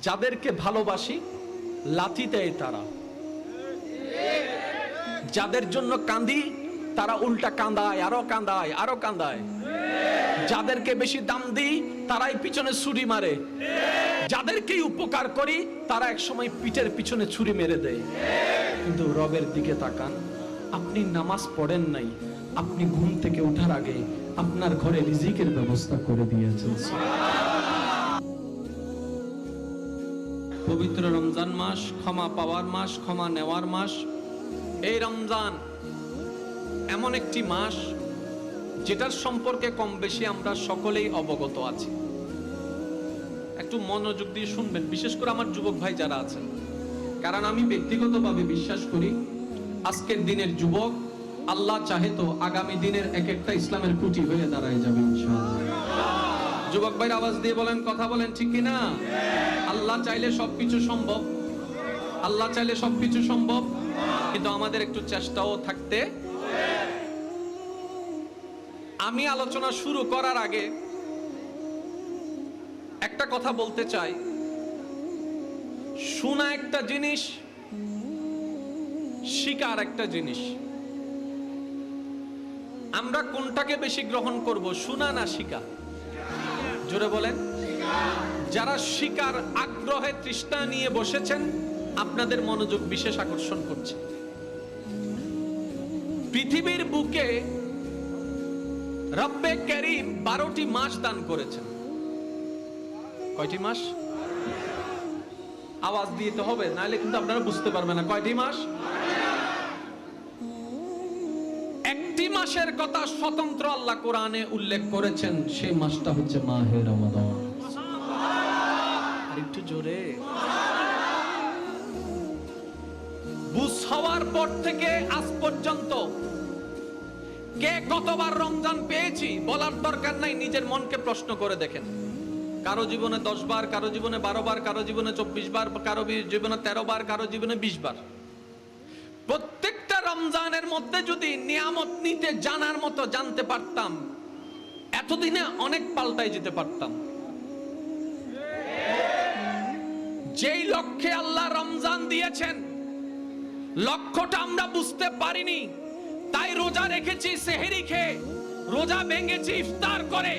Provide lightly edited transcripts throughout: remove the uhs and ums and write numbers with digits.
যাদেরকে ভালোবাসি লাথি দেয় তারা, যাদের জন্য কাঁদি তারা উল্টা কাঁদায়, আরো কাঁদায়, আরো কাঁদায়। যাদেরকে বেশি দাম দিই তারাই পিছনে ছুরি মারে, যাদেরকে উপকার করি তারা একসময় পিঠের পিছনে ছুরি মেরে দেয়। কিন্তু রবের দিকে তাকান, আপনি নামাজ পড়েন নাই, আপনি ঘুম থেকে ওঠার আগে আপনার ঘরে রিজিকের ব্যবস্থা করে দিয়েছেন। পবিত্র রমজান মাস, ক্ষমা পাওয়ার মাস, ক্ষমা নেওয়ার মাস। এই রমজান এমন একটি মাস যেটার সম্পর্কে কম বেশি আমরা সকলেই অবগত আছি। একটু মনোযোগ দিয়ে শুনবেন, বিশেষ করে আমার যুবক ভাই যারা আছেন, কারণ আমি ব্যক্তিগতভাবে বিশ্বাস করি আজকের দিনের যুবক আল্লাহ চাহে তো আগামী দিনের এক একটা ইসলামের খুঁটি হয়ে দাঁড়ায় যাবে ইনশাআল্লাহ। যুবক ভাইয়ের আওয়াজ দিয়ে বলেন, কথা বলেন, ঠিক কি না? আল্লাহ চাইলে সবকিছু সম্ভব, আল্লাহ চাইলে সবকিছু সম্ভব, কিন্তু আমাদের একটু চেষ্টাও থাকতে। আমি আলোচনা শুরু করার আগে একটা কথা বলতে চাই। শোনা একটা জিনিস, শিকার একটা জিনিস। আমরা কোনটাকে বেশি গ্রহণ করব, শোনা না শিকা? জোরে বলেন। যারা শিকার আগ্রহে তৃষ্ণা নিয়ে বসেছেন, আপনাদের মনোযোগ বিশেষ আকর্ষণ করছে। পৃথিবীর বুকে রব্বে কারীম 12টি মাস দান করেছেন। কয়টি মাস? আওয়াজ দিতে হবে, নাহলে কিন্তু আপনারা বুঝতে পারবেন না। কয়টি মাস? একটি মাসের কথা স্বতন্ত্র আল্লাহ কোরআনে উল্লেখ করেছেন, সেই মাসটা হচ্ছে মাহে রমাদান। আর একটু জোরে। বুঝ হওয়ার পর থেকে আজ পর্যন্ত কে কতবার রমজান পেয়েছি বলার দরকার নাই, নিজের মনকে প্রশ্ন করে দেখেন। কারো জীবনে 10 বার, কারো জীবনে 12 বার, কারো জীবনে 24 বার, কারো জীবনে 13 বার, কারো জীবনে 20 বার। প্রত্যেকটা রমজানের মধ্যে যদি নিয়ামত নিতে জানার মতো জানতে পারতাম, এতদিনে অনেক পাল্টাই যেতে পারতাম। যেই লক্ষ্যে আল্লাহ রমজান দিয়েছেন, লক্ষ্যটা আমরা বুঝতে পারিনি, তাই রোজা রেখেছি সেহরি খেয়ে, রোজা ভেঙেছি ইফতার করে,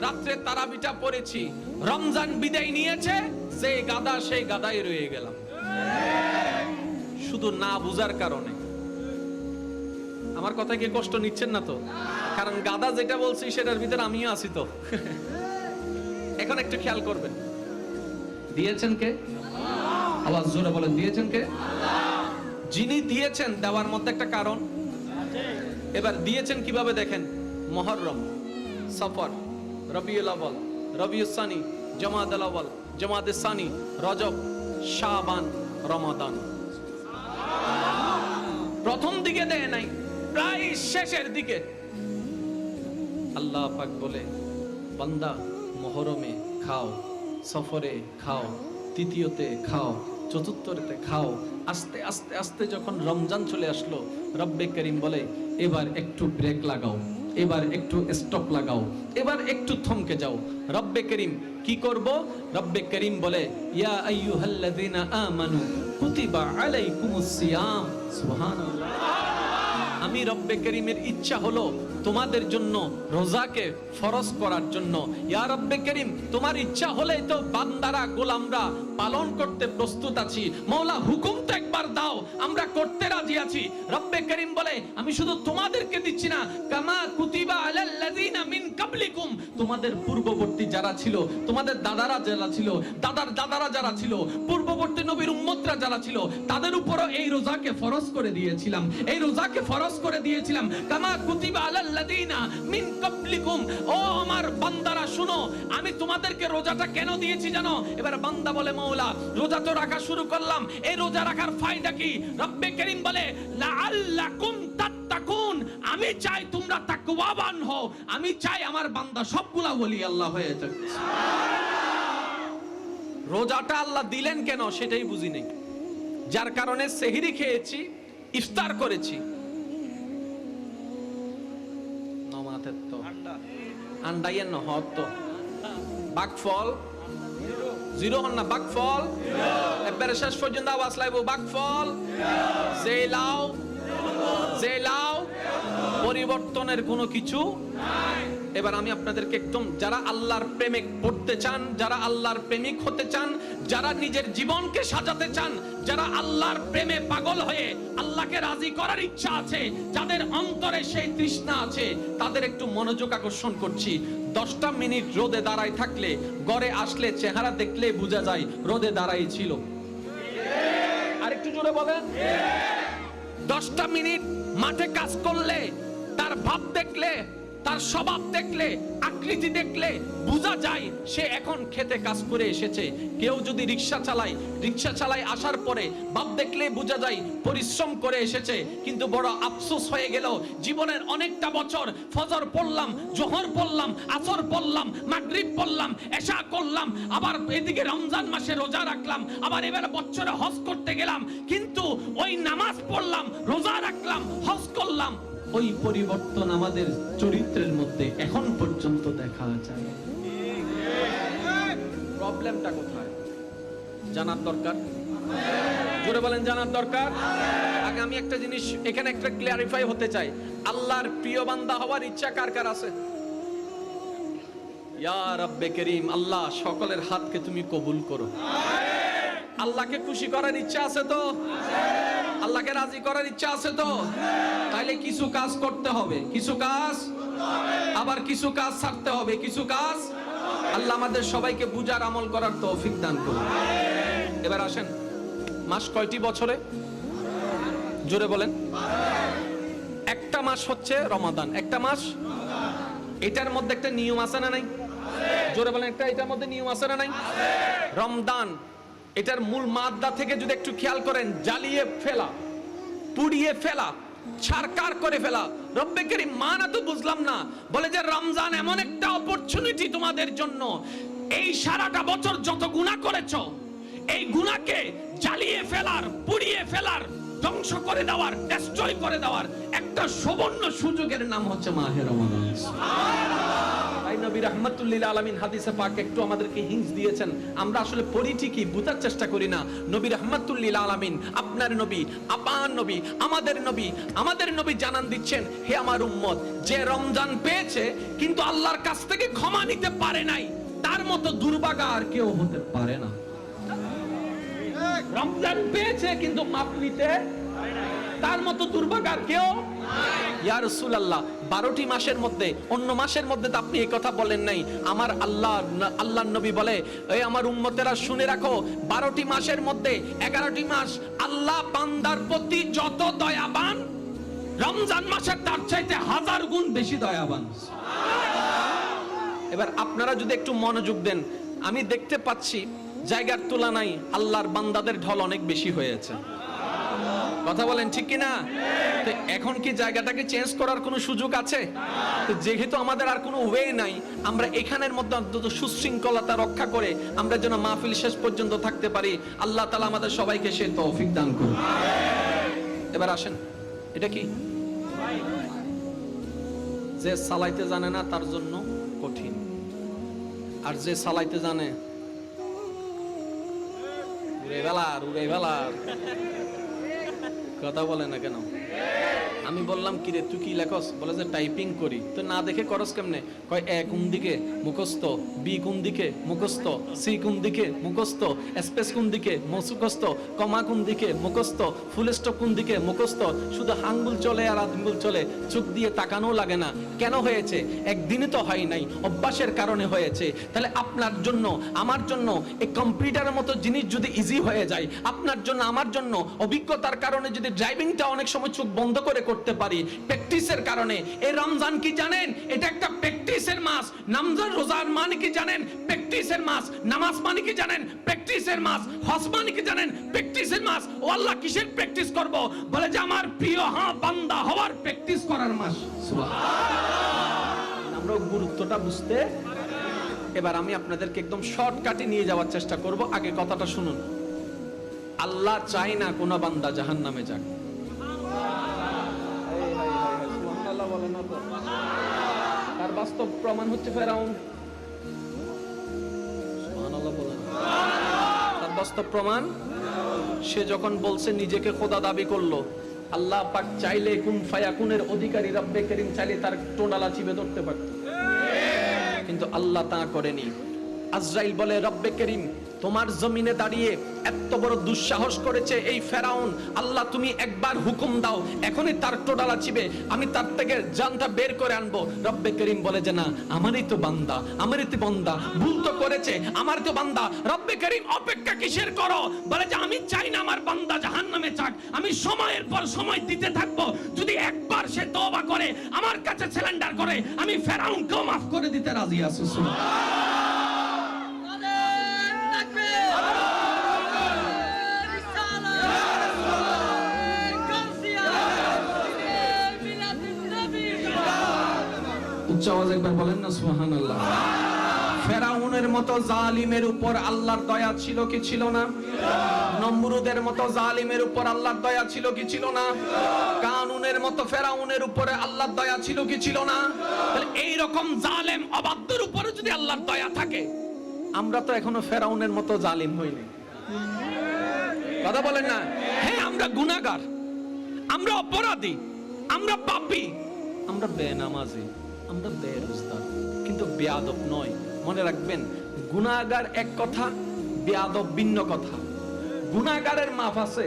রাত্রে তারাবিটা পড়েছি। রমজান বিদায় নিয়েছে, সেই গাদা সেই গাদায় রয়ে গেলাম, শুধু না বুঝার কারণে। আমার কথা কি কষ্ট নিচ্ছেন না তো? কারণ গাদা যেটা বলছি সেটার ভিতরে আমিও আছি তো। এখন একটু খেয়াল করবেন, দিয়েছেন কে? আওয়াজ জোরে বলেন, দিয়েছেন কে? যিনি দিয়েছেন, দেওয়ার মধ্যে একটা কারণ। এবার দিয়েছেন কিভাবে দেখেন। মুহররম, সফর, রবিউল আউয়াল, রবিউস সানি, জমাদুল আউয়াল, জমাদুস সানি, রজব, শাবান, রমাদান। প্রথম দিকে দেয় নাই, প্রায় শেষের দিকে। আল্লাহ পাক বলে, বান্দা মুহররমে খাও, সফরে খাও, তৃতীয়তে খাও, চতুর্থতে খাও। আস্তে আস্তে আস্তে যখন রমজান চলে আসলো, রব্বে কারীম বলে, এবার একটু ব্রেক লাগাও, এবার একটু স্টপ লাগাও, এবার একটু থমকে যাও। রব্বে কারীম কি করব? রব্বে কারীম বলে, ইয়া আইয়ুহাল্লাযীনা আমানু কুতিবা আলাইকুমুস সিয়াম। সুবহানাল্লাহ। আমি রব্বে কারীমের ইচ্ছা হলো তোমাদের জন্য রোজাকে ফরজ করার জন্য। ইয়া রব্বে কারীম, তোমার ইচ্ছা হলেই তো বান্দারা, গোলামরা পালন করতে প্রস্তুত আছি। মওলা হুকুম তো একবার দাও, আমরা করতে রাজি আছি। রব্বে কারীম বলে, আমি শুধু তোমাদেরকে দিচ্ছি না, কামা কুতিবা আলাল্লাযীনা মিন কাবলিকুম, তোমাদের পূর্ববর্তী যারা ছিল, তোমাদের দাদারা যারা ছিল, দাদার দাদারা যারা ছিল, পূর্ববর্তী নবীর উম্মতরা যারা ছিল, তাদের উপরও এই রোজাকে ফরজ করে দিয়েছিলাম। এই রোজাকে ফরজ করে দিয়েছিলাম, কামা কুতিবা আলাল্লাযীনা মিন কাবলিকুম। ও আমার বান্দারা শুনো, আমি তোমাদেরকে রোজাটা কেন দিয়েছি জানো? এবার বান্দা বলে, মওলা রোজা তো রাখা শুরু করলাম, এই রোজা রাখার ফায়দা কি? রব্বে কারীম বলে, লাআল্লাকুম তাত্তাকুন, আমি চাই তোমরা তাকওয়াবান হও, আমি চাই আমার বান্দা সবগুলা ওলি আল্লাহ হয়ে যাক। রোজাটা আল্লাহ দিলেন কেন সেটাই বুঝি নাই, যার কারণে সেহরি খেয়েছি, ইফতার করেছি। নমাতে তো আন্ডাইয়ের ন হত বাকফল জিরো হন না, বাকফল একবারে শেষ পর্যন্ত আওয়াজ লাইব, বাকফল জেলাও জেলাও, পরিবর্তনের কোনো কিছু নাই। এবার আমি আপনাদেরকে একদম, যারা আল্লাহর প্রেমিক পড়তে চান, যারা আল্লাহর প্রেমিক হতে চান, যারা নিজের জীবনকে সাজাতে চান, যারা আল্লাহর প্রেমে পাগল হয়ে আল্লাহকে রাজি করার ইচ্ছা আছে, যাদের অন্তরে সেই তৃষ্ণা আছে, তাদের একটু মনোযোগ আকর্ষণ করছি। 10টা মিনিট রোদে দাঁড়ায় থাকলে, ঘরে আসলে চেহারা দেখলে বোঝা যায় রোদে দাঁড়াই ছিল। আর একটু জোরে বলেন। 10টা মিনিট মাঠে কাজ করলে, তার ভাব দেখলে, তার স্বভাব দেখলে, আকৃতি দেখলে বোঝা যায় সে এখন খেতে কাজ করে এসেছে। কেউ যদি রিকশা চালায় আসার পরে ভাব দেখলে বোঝা যায় পরিশ্রম করে এসেছে। কিন্তু বড় আফসোস হয়ে গেল, জীবনের অনেকটা বছর ফজর পড়লাম, জোহর পড়লাম, আসর পড়লাম, মাগরিব পড়লাম, এশা করলাম, আবার এদিকে রমজান মাসে রোজা রাখলাম, আবার এবার বছরে হজ করতে গেলাম, কিন্তু ওই নামাজ পড়লাম, রোজা রাখলাম, হজ করলাম, ওই পরিবর্তন আমাদের চরিত্রের মধ্যে এখন পর্যন্ত দেখা যায়। প্রবলেমটা কোথায় জানার দরকার। জোরে বলেন, জানার দরকার। আগে আমি একটা জিনিস এখানে একটা ক্লিয়ারিফাই হতে চাই, আল্লাহর প্রিয় বান্দা হওয়ার ইচ্ছা কার কার আছে? ইয়া রাব্বে করিম, আল্লাহ সকলের হাতকে তুমি কবুল করো। আল্লাহকে খুশি করার ইচ্ছা আছে তো? আল্লাহকে রাজি করার ইচ্ছা আছে তো? তাইলে কিছু কাজ করতে হবে, কিছু কাজ, আবার কিছু কাজ ছাড়তে হবে, কিছু কাজ। আল্লাহ আমাদের সবাইকে বুঝার আমল করার তৌফিক দান করুন। এবার আসেন, মাস কয়টি বছরে? জোরে বলেন। একটা মাস হচ্ছে রমাদান, একটা মাস। এটার মধ্যে একটা নিয়ম আছে না নাই? জোরে বলেন, এটার মধ্যে নিয়ম আছে না নাই? রমদান, এটার মূল মাদ্দা থেকে যদি একটু খেয়াল করেন, জ্বালিয়ে ফেলা, পুড়িয়ে ফেলা, ছারকার করে ফেলা। রব্বে করিম মানা তো বুঝলাম না, বলে যে রমজান এমন একটা অপরচুনিটি তোমাদের জন্য, এই সারাটা বছর যত গুনাহ করেছো, এই গুনাহকে জ্বালিয়ে ফেলার, পুড়িয়ে ফেলার, ধ্বংস করে দেওয়ার, ডেস্ট্রয় করে দেওয়ার একটা সুবর্ণ সুযোগের নাম হচ্ছে মাহে রমাদান। তাই নবী রাহমাতুল লিল আলামিন হাদিসে পাক একটু আমাদেরকে হিংস দিয়েছেন। আমরা আসলে পড়ি ঠিকই, বুঝার চেষ্টা করি না। নবী রাহমাতুল লিল আলামিন, আপনার নবী, আপনার নবী, আমাদের নবী জানান দিচ্ছেন, হে আমার উম্মত, যে রমজান পেয়েছে কিন্তু আল্লাহর কাছ থেকে ক্ষমা নিতে পারে নাই, তার মতো দুর্ভাগা আর কেউ হতে পারে না। রমজান পেয়েছে কিন্তু মাপ নিতে তার মতো দুর্ভাগা আর কেউ ইয়া রাসূলুল্লাহ। 12টি মাসের মধ্যে অন্য মাসের মধ্যে তো আপনি এই কথা বলেন নাই। আমার আল্লাহর নবী বলে, এই আমার উম্মতেরা শুনে রাখো, 12টি মাসের মধ্যে 11টি মাস আল্লাহ বান্দার প্রতি যত দয়াবান, রমজান মাসের তার চাইতে 1000 গুণ বেশি দয়াবান। এবার আপনারা যদি একটু মনোযোগ দেন, আমি দেখতে পাচ্ছি জায়গার তুলনায় আল্লাহর বান্দাদের ঢল অনেক বেশি হয়েছে। কথা বলেন ঠিক কিনা? তো এখন কি জায়গাটাকে চেঞ্জ করার কোনো সুযোগ আছে? তো যেহেতু আমাদের আর কোনো ওয়ে নাই, আমরা এখানের মধ্যে অন্তত সুশৃঙ্খলতা রক্ষা করে আমরা যেন মাহফিল শেষ পর্যন্ত থাকতে পারি। আল্লাহ তাআলা আমাদের সবাইকে সে তৌফিক দান করুন। এবার আসেন, এটা কি? যে চালাইতে জানে না তার জন্য কঠিন, আর যে চালাইতে জানে উড়ে বেলার কথা বলে না কেন? আমি বললাম কি রে তুই কি লেখস? বলে যে টাইপিং করি। তো না দেখে করস কেমনে? কয় এ কোন দিকে মুখস্থ, বি কোন দিকে মুখস্থ, সি কোন দিকে মুখস্থ, স্পেস কোন দিকে মুখস্থ, কমা কোন দিকে মুখস্থ, ফুল স্টপ কোন দিকে মুখস্থ। শুধু আঙ্গুল চলে আর আঙ্গুল চলে, চোখ দিয়ে তাকানো লাগে না। কেন হয়েছে? একদিনই তো হয় নাই, অভ্যাসের কারণে হয়েছে। তাহলে আপনার জন্য আমার জন্য এই কম্পিউটারের মতো জিনিস যদি ইজি হয়ে যায়, আপনার জন্য আমার জন্য অভিজ্ঞতার কারণে যদি ড্রাইভিংটা অনেক সময় চোখ বন্ধ করে করতে পারি, প্র্যাকটিসের কারণে। এই রমজান কি জানেন? এটা একটা প্র্যাকটিসের মাস। রমজান রোজার মানে কি জানেন? প্র্যাকটিসের মাস। নামাজ মানে কি জানেন? প্র্যাকটিসের মাস। হজ মানে কি জানেন? প্র্যাকটিসের মাস। ও আল্লাহ কিসের প্র্যাকটিস করব? বলে যে আমার প্রিয় বান্দা হওয়ার প্র্যাকটিস করার মাস। সুবহানাল্লাহ। আমরা গুরুত্বটা বুঝতে। এবার আমি আপনাদেরকে একদম শর্টকাটে নিয়ে যাওয়ার চেষ্টা করব। আগে কথাটা শুনুন। আল্লাহ চায় না কোন বান্দা জাহান্নামে যাক। তার বাস্তব প্রমাণ হচ্ছে ফেরাউন। সুবহানাল্লাহ বলেন। বাস্তব প্রমাণ? সে যখন বলছে নিজেকে খোদা দাবি করলো, আল্লাহ পাক চাইলে কুন ফায়াকুনের অধিকারী রব্বে করিম চাইলে তার টোডালা চিপে ধরতে পারত, কিন্তু আল্লাহ তা করেনি। আজরাইল বলে, রব্বে করিম তোমার জমিনে দাঁড়িয়ে এত বড় দুঃসাহস করেছে এই ফেরাউন, আল্লাহ তুমি একবার হুকুম দাও, এখনই তার টোডালা চিবে আমি তার থেকে জানটা বের করে আনবো। রব্বে করিম বলে যে না, আমারই তো বান্দা, আমারই তো বান্দা, ভুল তো করেছে, আমার তো বান্দা। রব্বে করিম অপেক্ষা কিসের করো? বলে যে আমি চাই না আমার বান্দা জাহান্নামে যাক, আমি সময়ের পর সময় দিতে থাকবো, যদি একবার সে তওবা করে আমার কাছে সারেন্ডার করে, আমি ফেরাউনকেও মাফ করে দিতে রাজি আছি। উচ্চ আওয়াজে একবার বলেন না সুবহানাল্লাহ। ফেরাউনের মতো জালিমের উপর আল্লাহর দয়া ছিল কি ছিল না? নমরুদের মতো জালিমের উপর আল্লাহর দয়া ছিল কি ছিল না? কানুনের মতো ফেরাউনের উপরে আল্লাহর দয়া ছিল কি ছিল না? তাহলে এই রকম জালেম অবাধ্যের উপরে যদি আল্লাহর দয়া থাকে, আমরা তো এখনো ফেরাউনের মতো জালিম হইনি। কথা বলেন না? হ্যাঁ, আমরা গুনাহগার, আমরা অপরাধী, আমরা পাপী, আমরা বেনামাজি, আমরা বেরোজগার, কিন্তু বেয়াদব নয়। মনে রাখবেন, গুনাহগার এক কথা, বেয়াদব ভিন্ন কথা। গুনাহগারের মাফ আছে,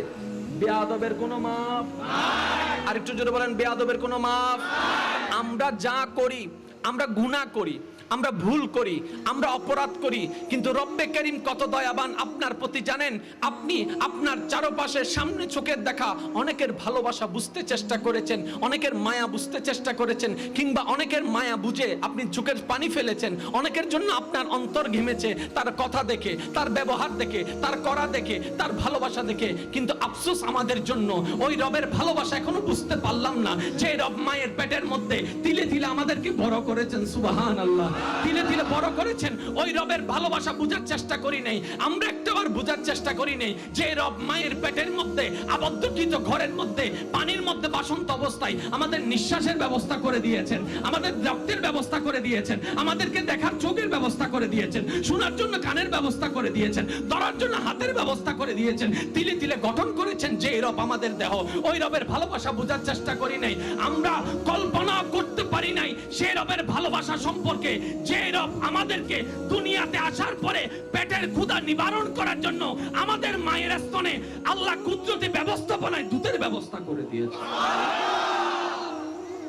বেয়াদবের কোনো মাফ নাই। আর একটু জোরে বলেন, বেয়াদবের কোনো মাফ নাই। আমরা যা করি, আমরা গুনাহ করি, আমরা ভুল করি, আমরা অপরাধ করি, কিন্তু রব্বে করিম কত দয়াবান আপনার প্রতি জানেন? আপনি আপনার চারপাশের সামনে চোখের দেখা অনেকের ভালোবাসা বুঝতে চেষ্টা করেছেন, অনেকের মায়া বুঝতে চেষ্টা করেছেন, কিংবা অনেকের মায়া বুঝে আপনি চোখের পানি ফেলেছেন, অনেকের জন্য আপনার অন্তর ঘেমেছে তার কথা দেখে, তার ব্যবহার দেখে, তার করা দেখে, তার ভালোবাসা দেখে। কিন্তু আফসোস আমাদের জন্য, ওই রবের ভালোবাসা এখনো বুঝতে পারলাম না, যে রব মায়ের পেটের মধ্যে তিলে তিলে আমাদেরকে বড় করেছেন। সুবহানাল্লাহ। তিলে তিলে বড় করেছেন, ওই রবের ভালোবাসা বুঝার চেষ্টা করি নাই। আমরা একটাবার বুঝার চেষ্টা করি নাই যে রব মায়ের পেটের মধ্যে আবদ্ধকৃত ঘরের মধ্যে পানির মধ্যে বাসন্ত অবস্থায় আমাদের নিঃশ্বাসের ব্যবস্থা করে দিয়েছেন, আমাদের রক্তের ব্যবস্থা করে দিয়েছেন, আমাদেরকে দেখার চোখের ব্যবস্থা করে দিয়েছেন, শোনার জন্য কানের ব্যবস্থা করে দিয়েছেন, ধরার জন্য হাতের ব্যবস্থা করে দিয়েছেন, তিলে তিলে গঠন করেছেন যে রব আমাদের দেহ। ওই রবের ভালোবাসা বুঝার চেষ্টা করি নাই, আমরা কল্পনা করতে পারি নাই সে রবের ভালোবাসা সম্পর্কে, যে রব আমাদেরকে দুনিয়াতে আসার পরে পেটের ক্ষুধা নিবারণ করার জন্য আমাদের মায়ের স্তনে আল্লাহ কুদরতি ব্যবস্থাপনায় দুধের ব্যবস্থা করে দিয়েছে।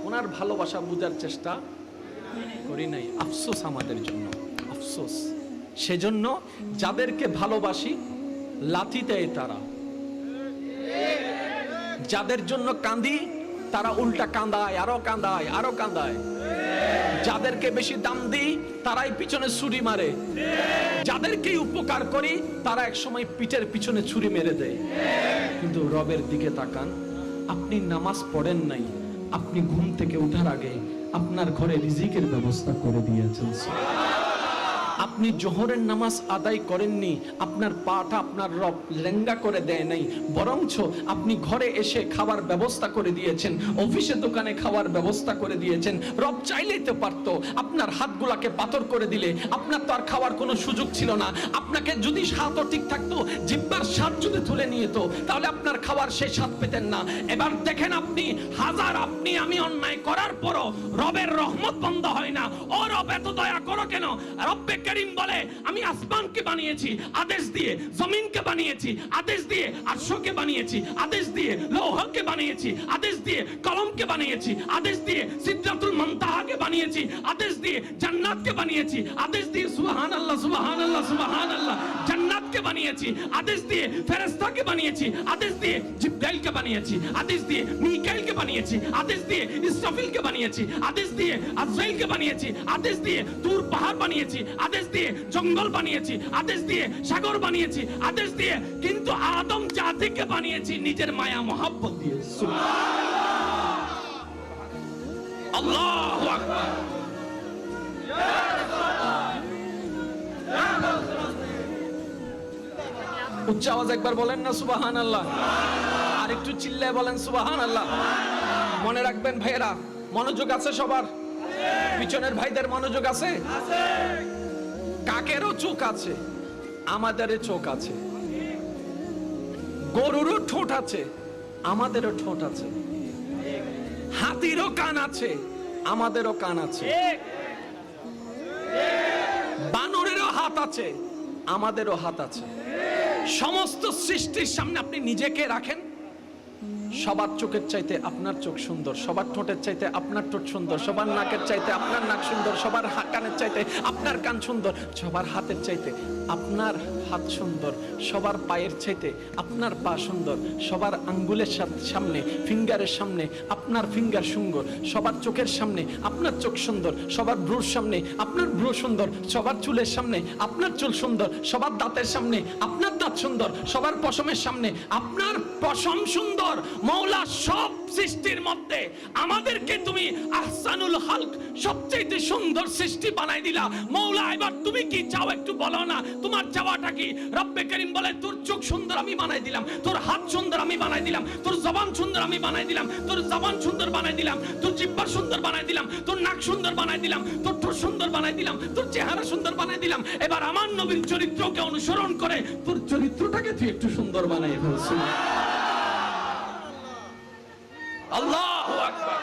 ওনার ভালোবাসা বুঝার চেষ্টা করি নাই, আফসোস আমাদের জন্য, আফসোস। সেজন্য যাদেরকে ভালোবাসি লাথি দেয় তারা, যাদের জন্য কাঁদি তারা উল্টা কাঁদায়, আরো কাঁদায়, আরো কাঁদায়। যাদেরকে বেশি দাম দিই তারাই পিছনে ছুরি মারে, যাদেরকে উপকার করি তারা এক সময় পিঠের পিছনে ছুরি মেরে দেয়। কিন্তু রবের দিকে তাকান, আপনি নামাজ পড়েন নাই, আপনি ঘুম থেকে ওঠার আগে আপনার ঘরে রিজিকের ব্যবস্থা করে দিয়েছেন। আপনি জোহরের নামাজ আদায় করেননি, আপনার পাটা আপনার রব লেঙ্গা করে দেয় নাই, বরঞ্চ আপনি ঘরে এসে খাবার ব্যবস্থা করে দিয়েছেন, অফিসে দোকানে খাওয়ার ব্যবস্থা করে দিয়েছেন। রব চাইলেই তো পারতো আপনার হাতগুলাকে পাথর করে দিলে, আপনার তো আর খাওয়ার কোনো সুযোগ ছিল না। আপনাকে যদি স্বাদও ঠিক থাকতো, জিহ্বার স্বাদ যদি তুলে নিয়ে তো, তাহলে আপনার খাওয়ার সেই স্বাদ পেতেন না। এবার দেখেন, আপনি হাজার আপনি আমি অন্যায় করার পরও রবের রহমত বন্ধ হয় না। ও রব এত দয়া করো কেন? রব্বে করিম বলে, আমি আসমানকে বানিয়েছি আদেশ দিয়ে, জমিনকে বানিয়েছি আদেশ দিয়ে, আরশকে বানিয়েছি আদেশ দিয়ে, লৌহকে বানিয়েছি আদেশ দিয়ে, কলমকে বানিয়েছি আদেশ দিয়ে, সিদরাতুল মুনতাহাকে বানিয়েছি আদেশ দিয়ে, জান্নাতকে বানিয়েছি আদেশ দিয়ে, সুবহানাল্লাহ সুবহানাল্লাহ সুবহানাল্লাহ, জান্নাতকে বানিয়েছি আদেশ দিয়ে, ফেরেশতাকে বানিয়েছি আদেশ দিয়ে, জিবরাইলকে বানিয়েছি আদেশ দিয়ে, মিকাইলকে বানিয়েছি আদেশ দিয়ে, ইসরাফিলকে বানিয়েছি আদেশ দিয়ে, আজরাইলকে বানিয়েছি আদেশ দিয়ে, তুর পাহাড় বানিয়েছি আদেশ দিয়ে, জঙ্গল বানিয়েছি আদেশ দিয়ে, সাগর বানিয়েছি আদেশ দিয়ে, কিন্তু আদম জাতিকে বানিয়েছি নিজের মায়া মহব্বত দিয়ে। আল্লাহু আকবার। উচ্চ আওয়াজ একবার বলেন না সুবহানাল্লাহ। আর একটু চিল্লায় বলেন সুবহানাল্লাহ। মনে রাখবেন ভাইয়েরা, মনোযোগ আছে সবার? পিছনের ভাইদের মনোযোগ আছে? কাকেরও চোখ আছে, আমাদেরও চোখ আছে। গরুরও ঠোঁট আছে, আমাদেরও ঠোঁট আছে। হাতিরও কান আছে, আমাদেরও কান আছে। বানরেরও হাত আছে, আমাদেরও হাত আছে। সমস্ত সৃষ্টির সামনে আপনি নিজেকে রাখেন, সবার চোখের চাইতে আপনার চোখ সুন্দর, সবার ঠোঁটের চাইতে আপনার ঠোঁট সুন্দর, সবার নাকের চাইতে আপনার নাক সুন্দর, সবার কানের চাইতে আপনার কান সুন্দর, সবার হাতের চাইতে আপনার হাত সুন্দর, সবার পায়ের চাইতে আপনার পা সুন্দর, সবার আঙ্গুলের সামনে ফিঙ্গারের সামনে আপনার ফিঙ্গার সুন্দর, সবার চোখের সামনে আপনার চোখ সুন্দর, সবার ভ্রুর সামনে আপনার ভ্রু সুন্দর, সবার চুলের সামনে আপনার চুল সুন্দর, সবার দাঁতের সামনে আপনার দাঁত সুন্দর, সবার পশমের সামনে আপনার পশম সুন্দর। মওলা সব সৃষ্টির মধ্যে আমাদেরকে তুমি আহসানুল খালক, সবচেয়ে সুন্দর সৃষ্টি বানাই দিলা। মওলা এবার তুমি কি চাও একটু বলো না, তোমার চাওয়াটা কি? রব্বে করিম বলে তোর চোখ সুন্দর আমি বানাই দিলাম, তোর হাত সুন্দর আমি বানাই দিলাম, তোর জবান সুন্দর আমি বানাই দিলাম, তোর জবান সুন্দর বানাই দিলাম, তোর জিহ্বা সুন্দর বানাই দিলাম, তোর নাক সুন্দর বানাই দিলাম, তোর ঠোঁট সুন্দর বানাই দিলাম, তোর চেহারা সুন্দর বানাই দিলাম। এবার আমার নবীর চরিত্রকে অনুসরণ করে তোর চরিত্রটাকে তুই একটু সুন্দর বানাই ফেল। আল্লাহু আকবার।